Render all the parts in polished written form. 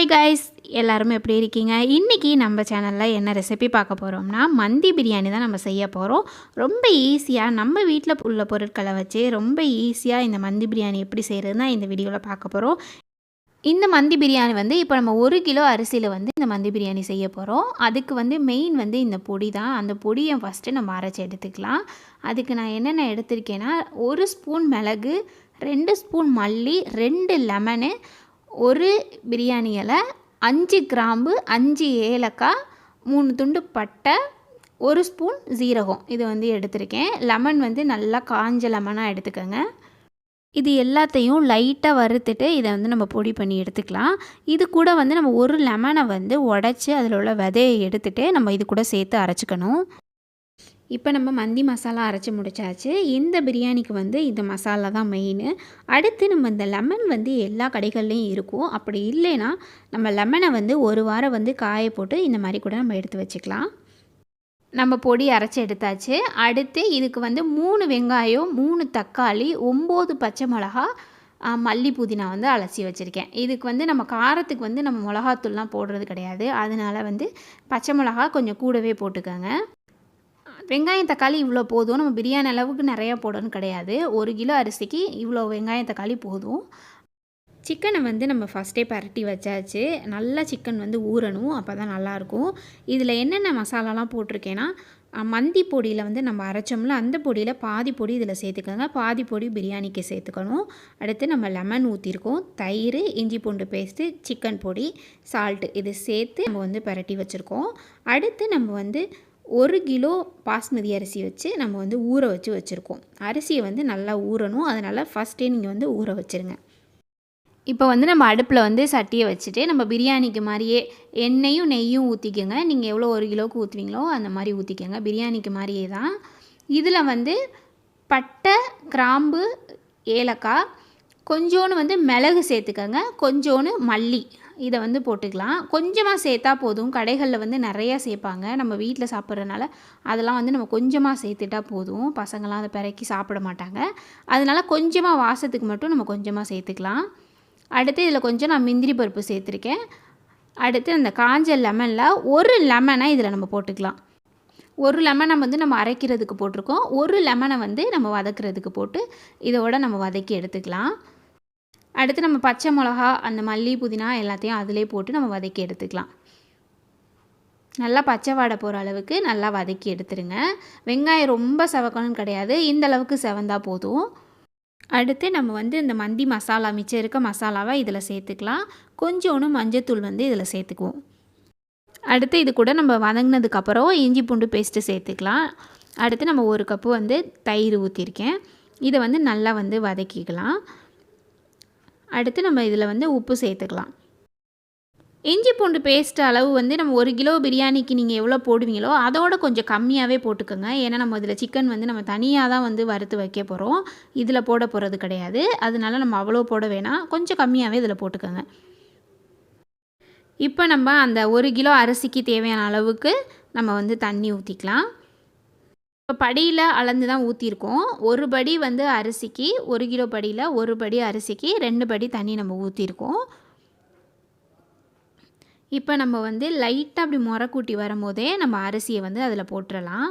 Hi guys, எல்லாரும் எப்படி இருக்கீங்க? இன்றைக்கி நம்ம சேனலில் என்ன ரெசிபி பார்க்க போகிறோம்னா மந்தி பிரியாணி தான் நம்ம செய்ய போகிறோம். ரொம்ப ஈஸியாக நம்ம வீட்டில் உள்ள பொருட்களை வச்சு ரொம்ப ஈஸியாக இந்த மந்தி பிரியாணி எப்படி செய்கிறதுனா இந்த வீடியோவில் பார்க்க போகிறோம். இந்த மந்தி பிரியாணி இப்போ நம்ம 1 கிலோ அரிசியில் இந்த மந்தி பிரியாணி செய்ய போகிறோம். அதுக்கு மெயின் இந்த பொடி தான். அந்த பொடியை ஃபஸ்ட்டு நம்ம அரைச்சி எடுத்துக்கலாம். அதுக்கு நான் என்னென்ன எடுத்திருக்கேன்னா 1 ஸ்பூன் மிளகு, 2 ஸ்பூன் மல்லி, 2 லெமனு, 1 பிரியாணி இலை, 5 கிராம்பு, 5 ஏலக்காய், 3 துண்டு பட்டை, 1 ஸ்பூன் ஜீரகம் இது எடுத்திருக்கேன். லெமன் நல்லா காஞ்ச லெமனாக எடுத்துக்கோங்க. இது எல்லாத்தையும் லைட்டாக வறுத்துட்டு இதை நம்ம பொடி பண்ணி எடுத்துக்கலாம். இது கூட நம்ம 1 லெமனை உடச்சி அதில் உள்ள விதையை எடுத்துகிட்டு நம்ம இது கூட சேர்த்து அரைச்சிக்கணும். இப்போ நம்ம மந்தி மசாலா அரைச்சி முடிச்சாச்சு. இந்த பிரியாணிக்கு இந்த மசாலா தான் மெயின். அடுத்து நம்ம இந்த லெமன் எல்லா கடைகள்லேயும் இருக்கும். அப்படி இல்லைன்னா நம்ம லெமனை 1 வாரம் காய போட்டு இந்த மாதிரி கூட நம்ம எடுத்து வச்சுக்கலாம். நம்ம பொடி அரைச்சி எடுத்தாச்சு. அடுத்து இதுக்கு 3 வெங்காயம், 3 தக்காளி, 9 பச்சை மிளகா, மல்லி புதினா அலசி வச்சுருக்கேன். இதுக்கு நம்ம காரத்துக்கு நம்ம மிளகாத்தூள்லாம் போடுறது கிடையாது. அதனால் பச்சை மிளகா கொஞ்சம் கூடவே போட்டுக்கோங்க. வெங்காயம் தக்காளி இவ்வளோ போதும். நம்ம பிரியாணி அளவுக்கு நிறையா போடணும் கிடையாது. 1 கிலோ அரிசிக்கு இவ்வளோ வெங்காயம் தக்காளி போதும். சிக்கனை நம்ம ஃபஸ்ட்டே பரட்டி வச்சாச்சு. நல்லா சிக்கன் ஊறணும், அப்போ தான் நல்லாயிருக்கும். இதில் என்னென்ன மசாலாலாம் போட்டிருக்கேன்னா மந்தி பொடியில் நம்ம அரைச்சோம்ல அந்த பொடியில் பாதி பொடி இதில் சேர்த்துக்கோங்க, பாதி பொடி பிரியாணிக்கு சேர்த்துக்கணும். அடுத்து நம்ம லெமன் ஊற்றிருக்கோம், தயிர், இஞ்சி பூண்டு பேஸ்ட்டு, சிக்கன் பொடி, சால்ட்டு இது சேர்த்து நம்ம பரட்டி வச்சுருக்கோம். அடுத்து நம்ம 1 கிலோ பாஸ்மதி அரிசி வச்சு நம்ம ஊற வச்சு வச்சுருக்கோம். அரிசியை நல்லா ஊறணும், அதனால் ஃபஸ்ட்டே நீங்கள் ஊற வச்சுருங்க. இப்போ நம்ம அடுப்பில் சட்டியை வச்சுட்டு நம்ம பிரியாணிக்கு மாதிரியே எண்ணெயும் நெய்யும் ஊற்றிக்கோங்க. நீங்கள் எவ்வளோ 1 கிலோவுக்கு ஊற்றுவீங்களோ அந்த மாதிரி ஊற்றிக்கோங்க. பிரியாணிக்கு மாதிரியே தான். இதில் பட்டை, கிராம்பு, ஏலக்காய், கொஞ்சோன்னு மிளகு சேர்த்துக்கோங்க, கொஞ்சோன்னு மல்லி இதை போட்டுக்கலாம். கொஞ்சமாக சேர்த்தா போதும். கடைகளில் நிறையா சேர்ப்பாங்க. நம்ம வீட்டில் சாப்பிட்றதுனால அதெல்லாம் நம்ம கொஞ்சமாக சேர்த்துட்டா போதும். பசங்களாம் அதை பிறக்கி சாப்பிட மாட்டாங்க. அதனால் கொஞ்சமாக வாசத்துக்கு மட்டும் நம்ம கொஞ்சமாக சேர்த்துக்கலாம். அடுத்து இதில் கொஞ்சம் நான் முந்திரி பருப்பு சேர்த்துருக்கேன். அடுத்து அந்த காஞ்ச லெமனில் 1 லெமனை இதில் நம்ம போட்டுக்கலாம். 1 லெமனை நம்ம அரைக்கிறதுக்கு போட்டிருக்கோம், 1 லெமனை நம்ம வதக்கிறதுக்கு போட்டு இதோட நம்ம வதக்கி எடுத்துக்கலாம். அடுத்து நம்ம பச்சை மிளகா, அந்த மல்லி புதினா எல்லாத்தையும் அதிலே போட்டு நம்ம வதக்கி எடுத்துக்கலாம். நல்லா பச்சை வாடை போகிற அளவுக்கு நல்லா வதக்கி எடுத்துருங்க. வெங்காயம் ரொம்ப செவக்கணும்னு கிடையாது, இந்த அளவுக்கு செவந்தா போதும். அடுத்து நம்ம இந்த மந்தி மசாலா மிச்சம் இருக்க மசாலாவை இதில் சேர்த்துக்கலாம். கொஞ்சோன்னு மஞ்சத்தூள் இதில் சேர்த்துக்குவோம். அடுத்து இது கூட நம்ம வதங்கினதுக்கப்புறம் இஞ்சி பூண்டு பேஸ்ட்டு சேர்த்துக்கலாம். அடுத்து நம்ம 1 கப்பு தயிர் ஊற்றிருக்கேன். இதை நல்லா வதக்கிக்கலாம். அடுத்து நம்ம இதில் உப்பு சேர்த்துக்கலாம். இஞ்சி பூண்டு பேஸ்ட் அளவு நம்ம 1 கிலோ பிரியாணிக்கு நீங்கள் எவ்வளோ போடுவீங்களோ அதோட கொஞ்சம் கம்மியாகவே போட்டுக்கோங்க. ஏன்னா நம்ம இதில் சிக்கன் நம்ம தனியாக தான் வறுத்து வைக்க போகிறோம், இதில் போட போகிறது கிடையாது. அதனால நம்ம அவ்வளோ போட வேணாம், கொஞ்சம் கம்மியாகவே இதில் போட்டுக்கோங்க. இப்போ நம்ம அந்த 1 கிலோ அரிசிக்கு தேவையான அளவுக்கு நம்ம தண்ணி ஊற்றிக்கலாம். இப்போ படியில் அளந்து தான் ஊற்றிருக்கோம். 1 படி அரிசிக்கு 1 கிலோ படியில் 1 படி அரிசிக்கு 2 படி தண்ணி நம்ம ஊற்றிருக்கோம். இப்போ நம்ம லைட்டாக அப்படி முறை கூட்டி வரும்போதே நம்ம அரிசியை அதில் போட்டுடலாம்.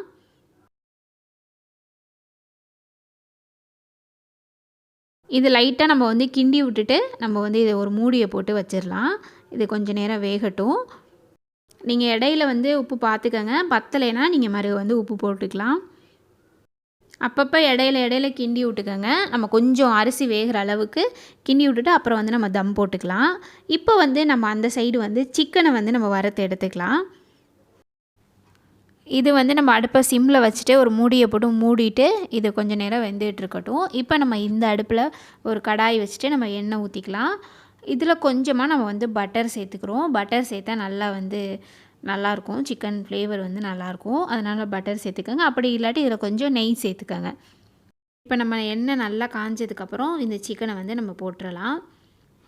இது லைட்டாக நம்ம கிண்டி விட்டுட்டு நம்ம இதை ஒரு மூடியை போட்டு வச்சிடலாம். இது கொஞ்சம் நேரம் வேகட்டும். நீங்கள் இடையில உப்பு பார்த்துக்கங்க, பத்தலைன்னா நீங்கள் உப்பு போட்டுக்கலாம். அப்பப்போ இடையில கிண்டி விட்டுக்கோங்க. நம்ம கொஞ்சம் அரிசி வேகிற அளவுக்கு கிண்டி விட்டுட்டு அப்புறம் நம்ம தம் போட்டுக்கலாம். இப்போ நம்ம அந்த சைடு சிக்கனை நம்ம வறுத்து எடுத்துக்கலாம். இது நம்ம அடுப்பை சிம்மில் வச்சுட்டு ஒரு மூடியை போட்டு மூடிட்டு இது கொஞ்சம் நேரம் வெந்துட்டுருக்கட்டும். இப்போ நம்ம இந்த அடுப்பில் ஒரு கடாய் வச்சுட்டு நம்ம எண்ணெய் ஊற்றிக்கலாம். இதில் கொஞ்சமாக நம்ம பட்டர் சேர்த்துக்கிறோம். பட்டர் சேர்த்தா நல்லாயிருக்கும், சிக்கன் ஃப்ளேவர் நல்லாயிருக்கும். அதனால் பட்டர் சேர்த்துக்கோங்க. அப்படி இல்லாட்டி இதில் கொஞ்சம் நெய் சேர்த்துக்கோங்க. இப்போ நம்ம எண்ணெய் நல்லா காஞ்சதுக்கப்புறம் இந்த சிக்கனை நம்ம போட்டுடலாம்.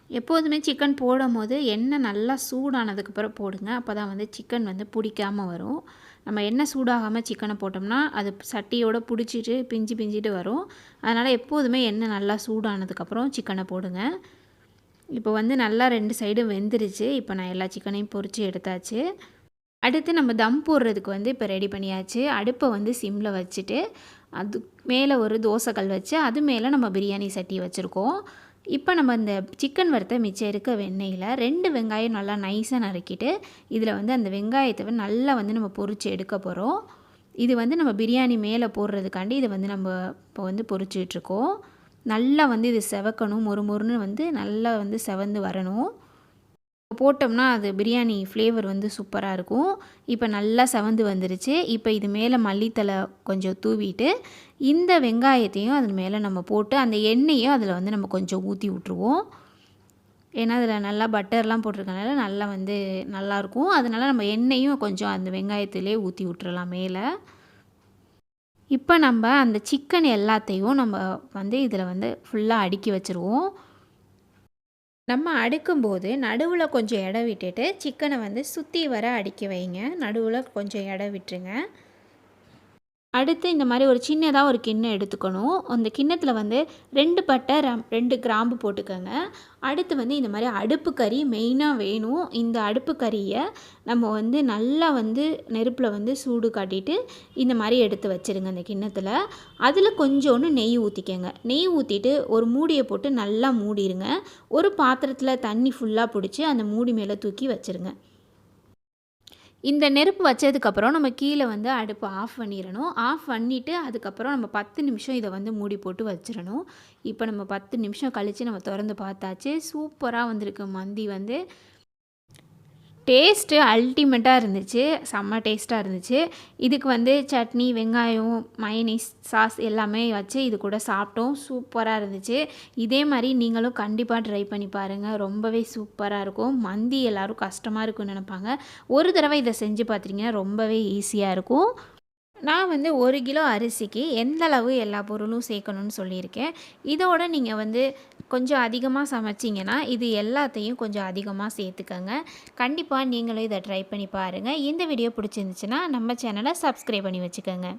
எப்போதுமே சிக்கன் போடும் போது எண்ணெய் நல்லா சூடானதுக்கப்புறம் போடுங்க. அப்போ தான் சிக்கன் பிடிக்காமல் வரும். நம்ம எண்ணெய் சூடாகாமல் சிக்கனை போட்டோம்னா அது சட்டியோடு பிடிச்சிட்டு பிஞ்சிட்டு வரும். அதனால் எப்போதுமே எண்ணெய் நல்லா சூடானதுக்கப்புறம் சிக்கனை போடுங்க. இப்போ வந்து நல்லா 2 சைடும் வெந்துருச்சு. இப்போ நான் எல்லா சிக்கனையும் பொரிச்சு எடுத்தாச்சு. அடுத்து நம்ம தம் போடுறதுக்கு வந்து இப்போ ரெடி பண்ணியாச்சு. அடுப்பை வந்து சிம்மில் வச்சுட்டு அது மேலே ஒரு தோசை கல் வச்சு அது மேலே நம்ம பிரியாணி சட்டி வச்சுருக்கோம். இப்போ நம்ம இந்த சிக்கன் வறுத்த மிச்சம் இருக்க வெண்ணெயில் 2 வெங்காயம் நல்லா நைஸாக நறுக்கிட்டு இதில் வந்து அந்த வெங்காயத்தை நல்லா வந்து நம்ம பொரிச்சு எடுக்க போகிறோம். இது வந்து நம்ம பிரியாணி மேலே போடுறதுக்காண்டி இதை வந்து நம்ம இப்போ வந்து பொரிச்சிட்ருக்கோம். நல்லா வந்து இது செவக்கணும், மொறுமொறுன்னு வந்து நல்லா வந்து செவந்து வரணும். போட்டோம்னா அது பிரியாணி ஃப்ளேவர் வந்து சூப்பராக இருக்கும். இப்போ நல்லா செவந்து வந்துருச்சு. இப்போ இது மேலே மல்லித்தழை கொஞ்சம் தூவிட்டு இந்த வெங்காயத்தையும் அது மேலே நம்ம போட்டு அந்த எண்ணெயும் அதில் வந்து நம்ம கொஞ்சம் ஊற்றி விட்ருவோம். ஏன்னா அதில் நல்லா பட்டர்லாம் போட்டிருக்கனால நல்லா வந்து நல்லாயிருக்கும். அதனால் நம்ம எண்ணெயும் கொஞ்சம் அந்த வெங்காயத்திலே ஊற்றி விட்டுறலாம் மேலே. இப்போ நம்ம அந்த சிக்கன் எல்லாத்தையும் நம்ம வந்து இதில் வந்து ஃபுல்லாக அடுக்கி வச்சுருவோம். நம்ம அடுக்கும்போது நடுவில் கொஞ்சம் இடம் விட்டுட்டு சிக்கனை வந்து சுற்றி வர அடுக்கி வைங்க. நடுவில் கொஞ்சம் இடம் விட்டுருங்க. அடுத்து இந்த மாதிரி ஒரு சின்னதாக ஒரு கிண்ணம் எடுத்துக்கணும். அந்த கிண்ணத்தில் வந்து 2 பட்டை 2 கிராம்பு போட்டுக்கோங்க. அடுத்து வந்து இந்த மாதிரி அடுப்பு கறி மெயினாக வேணும். இந்த அடுப்பு கறியை நம்ம வந்து நல்லா வந்து நெருப்பில் வந்து சூடு காட்டிட்டு இந்த மாதிரி எடுத்து வச்சுருங்க அந்த கிண்ணத்தில். அதில் கொஞ்சோண்டு நெய் ஊற்றிக்கங்க. நெய் ஊற்றிட்டு ஒரு மூடியை போட்டு நல்லா மூடிடுங்க. ஒரு பாத்திரத்தில் தண்ணி ஃபுல்லாக பிடிச்சி அந்த மூடி மேலே தூக்கி வச்சுருங்க. இந்த நெருப்பு வச்சதுக்கப்புறம் நம்ம கீழே வந்து அடுப்பு ஆஃப் பண்ணிடணும். ஆஃப் பண்ணிவிட்டு அதுக்கப்புறம் நம்ம 10 நிமிஷம் இதை வந்து மூடி போட்டு வச்சிடணும். இப்போ நம்ம 10 நிமிஷம் கழித்து நம்ம திறந்து பார்த்தாச்சு. சூப்பராக வந்திருக்கு மந்தி வந்து. டேஸ்ட்டு அல்டிமேட்டாக இருந்துச்சு. செம்ம டேஸ்ட்டாக இருந்துச்சு. இதுக்கு வந்து சட்னி, வெங்காயம், மயனீஸ், சாஸ் எல்லாமே வச்சு இது கூட சாப்பிட்டோம். சூப்பராக இருந்துச்சு. இதே மாதிரி நீங்களும் கண்டிப்பாக ட்ரை பண்ணி பாருங்கள். ரொம்பவே சூப்பராக இருக்கும். மந்தி எல்லோரும் கஷ்டமாக இருக்குன்னு நினைப்பாங்க. ஒரு தடவை இதை செஞ்சு பார்த்திங்கன்னா ரொம்பவே ஈஸியாக இருக்கும். நான் வந்து 1 கிலோ அரிசிக்கு எந்த அளவு எல்லா பொருளும் சேர்க்கணும்னு சொல்லியிருக்கேன். இதோட நீங்கள் வந்து கொஞ்சம் அதிகமாக சமைச்சிங்கன்னா இது எல்லாத்தையும் கொஞ்சம் அதிகமாக சேர்த்துக்கங்க. கண்டிப்பாக நீங்களும் இதை ட்ரை பண்ணி பாருங்கள். இந்த வீடியோ பிடிச்சிருந்துச்சுன்னா நம்ம சேனலை சப்ஸ்கிரைப் பண்ணி வச்சுக்கோங்க.